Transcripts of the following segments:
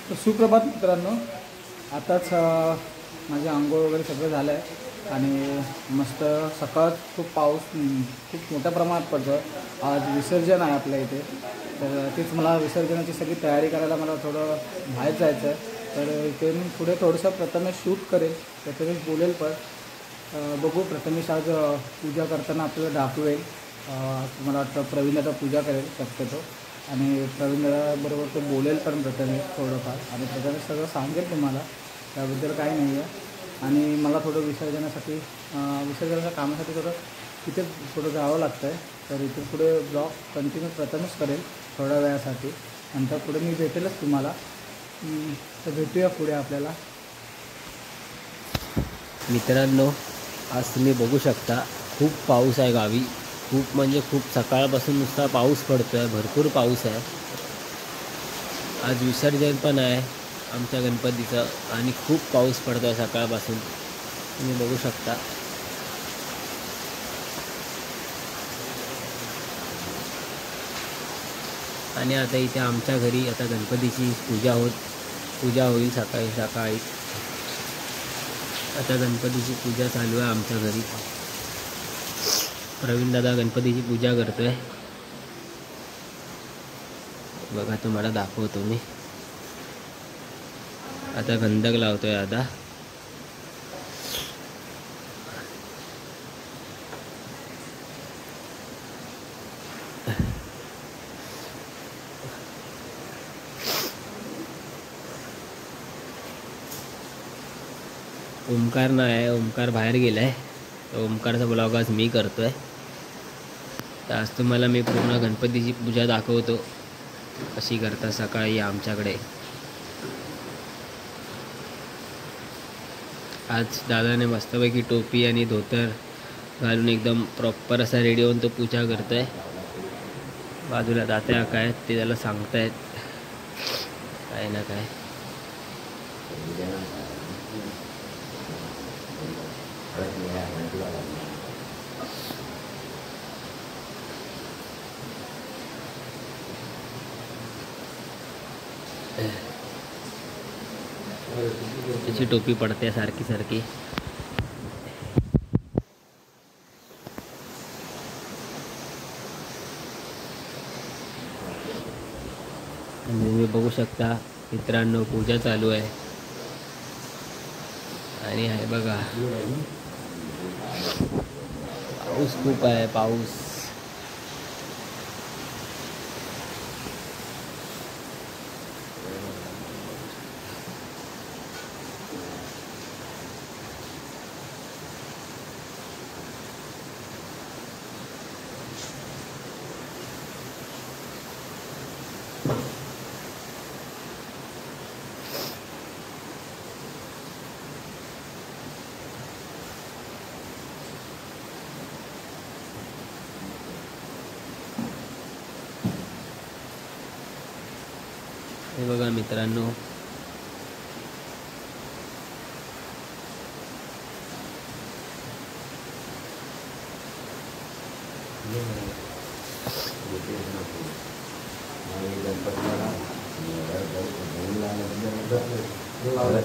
तर सुप्रभात मित्रांनो, आताच माझे आंघोळ वगैरे सगळं झालं आहे आणि मस्त सकाळ खूप पाऊस खूप मोठ्या प्रमाणात पडतो. आज विसर्जन आहे आपल्या इथे, तर तेच मला विसर्जनाची सगळी तयारी करायला मला थोडं बाहेर जायचं आहे. तर इथे मी पुढे थोडंसं प्रथमेश शूट करेल, प्रथमेश बोलेल पण बघू. प्रथमेश आज पूजा करताना आपल्याला दाखवेल. मला वाटतं प्रवीण आता पूजा करेल शक्यतो आणि प्रवीण बरोबर तो बोलेल पण प्रथमेश थोडंफार, आणि प्रथमेश सगळं सांगेल तुम्हाला, त्याबद्दल काही नाही आहे. आणि मला थोडं विसर्जनाच्या कामासाठी थोडं तिथे थोडं जावं लागतं आहे. तर इथून पुढे ब्लॉग कंटिन्यू प्रथमेश करेल थोड्या वेळासाठी, नंतर पुढे मी भेटेलच तुम्हाला. तर भेटूया पुढे आपल्याला. मित्रांनो, आज तुम्ही बघू शकता खूप पाऊस आहे गावी. खूप म्हणजे खूप सकाळपासून नुसता पाऊस पडतो आहे, भरपूर पाऊस आहे. आज विसर्जन पण आहे आमच्या गणपतीचं आणि खूप पाऊस पडतो आहे सकाळपासून, तुम्ही बघू शकता. आणि आता इथे आमच्या घरी आता गणपतीची पूजा होईल सकाळी. आता गणपतीची पूजा चालू आहे आमच्या घरी. प्रवीण दादा गणपतीची पूजा करतोय बघा, तुम्हाला दाखवतो मी. आता गंधक लावतोय. आता ओमकार नाही आहे, ओमकार बाहेर गेलाय. ओमकारचा ब्लॉग आज मी करतोय. तर आज तुम्हाला मी पूर्ण गणपतीची पूजा दाखवतो कशी करता सकाळी आमच्याकडे. आज दादाने मस्तपैकी टोपी आणि धोतर घालून एकदम प्रॉपर असा रेडी होऊन तो पूजा करतोय. बाजूला तात्या काय आहेत ते त्याला सांगतायत काय ना काय. त्याची टोपी पडते सारखी. तुम्ही बघू शकता मित्रांनो, पूजा चालू आहे. आणि आहे बघा, पाऊस खूप आहे, पाऊस. हे बघा मित्रांनो,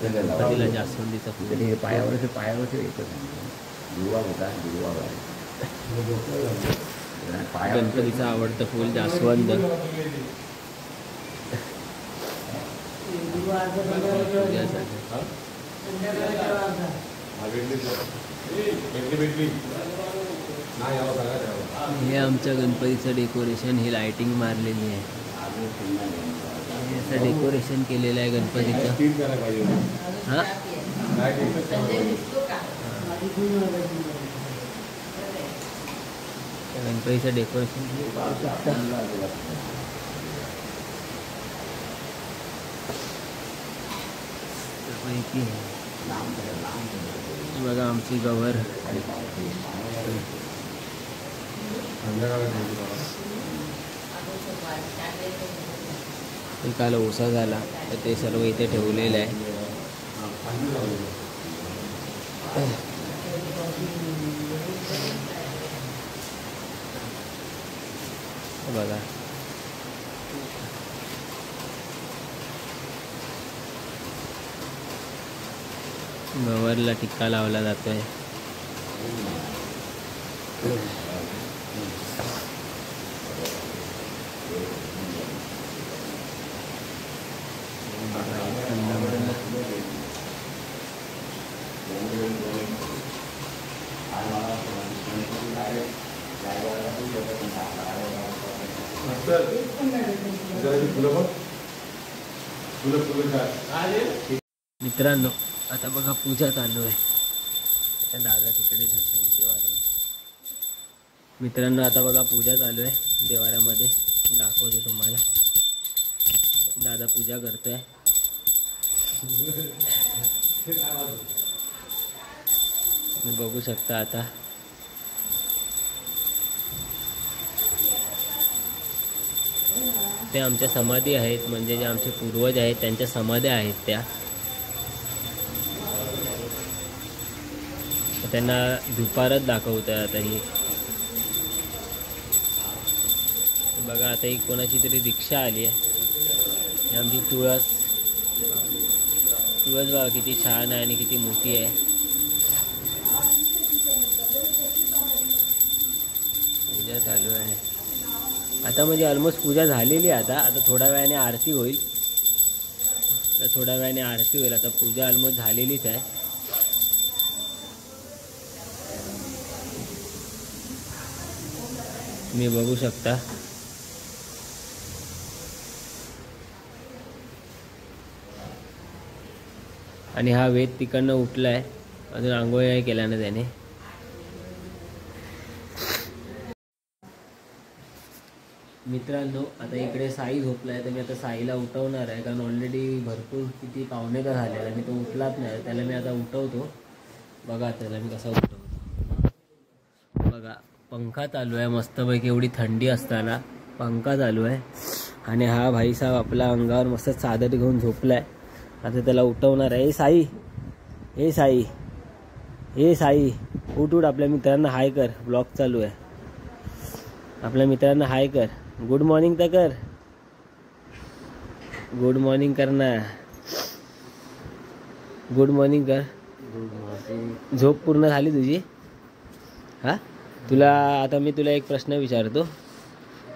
गणपतीला जास्वंदीचा फूल पायावरच गणपतीचं आवडतं फूल जास्वंद. हे आमच्या गणपतीचं डेकोरेशन, ही लाइटिंग मारलेली आहे. हे असं डेकोरेशन केलेलं आहे गणपतीचं. हां, गणपतीचं डेकोरेशन बघा. आमची गवर काल ओसा झाला तर ते सर्व इथे ठेवलेलं आहे. बघा गवरला टिक्का लावला जातोय. मित्रांनो आता बघा पूजा चालू आहे. दादा तिकडे मित्रांनो आता बघा पूजा चालू आहे देवाऱ्यामध्ये. दाखवते तुम्हाला. दादा पूजा करतोय. तुम्ही बघू शकता आता. ते आमच्या समाधी आहेत, म्हणजे जे आमचे पूर्वज आहेत त्यांच्या समाध्या आहेत त्या. त्यांना धुपारत दाखवतोय आता. ही बघा आता एक कोणाची तरी रिक्षा आली आहे. आमची तुळस बघा किती छान आहे आणि किती मोठी आहे. पूजा चालू आहे आता, म्हणजे ऑलमोस्ट पूजा झालेली आहे. आता थोड्या वेळाने आरती होईल. आता पूजा ऑलमोस्ट झालेलीच आहे. मी बघू शकता. आणि हा वेद तिकडनं उठलाय, अजून आंघोळ नाही केला ना त्याने. मित्रांनो आता इकडे साई झोपलाय, तर मी आता साईला उठवणार आहे. कारण ऑलरेडी भरपूर किती पावणे का झाले आणि तो उठलाच नाही. त्याला मी आता उठवतो. बघा त्याला मी कसा उठवतो. बघा पंखा चालू आहे मस्तपैकी. एवढी थंडी असताना पंखा चालू आहे. आणि हा भाईसाहेब आपला अंगावर मस्त चादर घेऊन झोपलाय. आता त्याला उठवणार आहे. ए साई उठ. आपल्या मित्रांना हाय कर. ब्लॉग चालू आहे. आपल्या मित्रांना हाय कर. गुड मॉर्निंग तर कर. गुड मॉर्निंग कर ना. गुड मॉर्निंग कर. झोप पूर्ण झाली तुझी? हा तुला आता मी तुला एक प्रश्न विचारतो.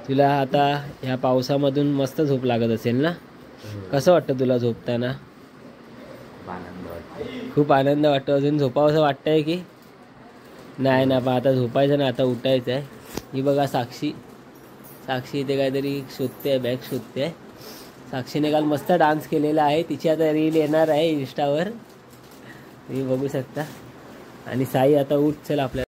तुला आता ह्या पावसामधून मस्त झोप लागत असेल ना? कसं वाटतं तुला झोपताना? खूप आनंद वाटतो. अजून झोपावंसं वाटतंय की नाही ना? पण आता झोपायचं ना, आता उठायचं आहे. ही बघा साक्षी इथे काहीतरी शोधते, बॅग शोधते. साक्षीने काल मस्त डान्स केलेला आहे. तिची आता रील येणार आहे इंस्टावर, तुम्ही बघू शकता. आणि साई आता उठ चल आपल्या.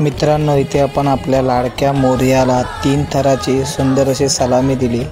मित्रांनो, इथे आपण आपल्या लाडक्या मोरयाला 3 थराची सुंदर अशी सलामी दिली.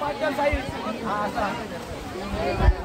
हा, असा.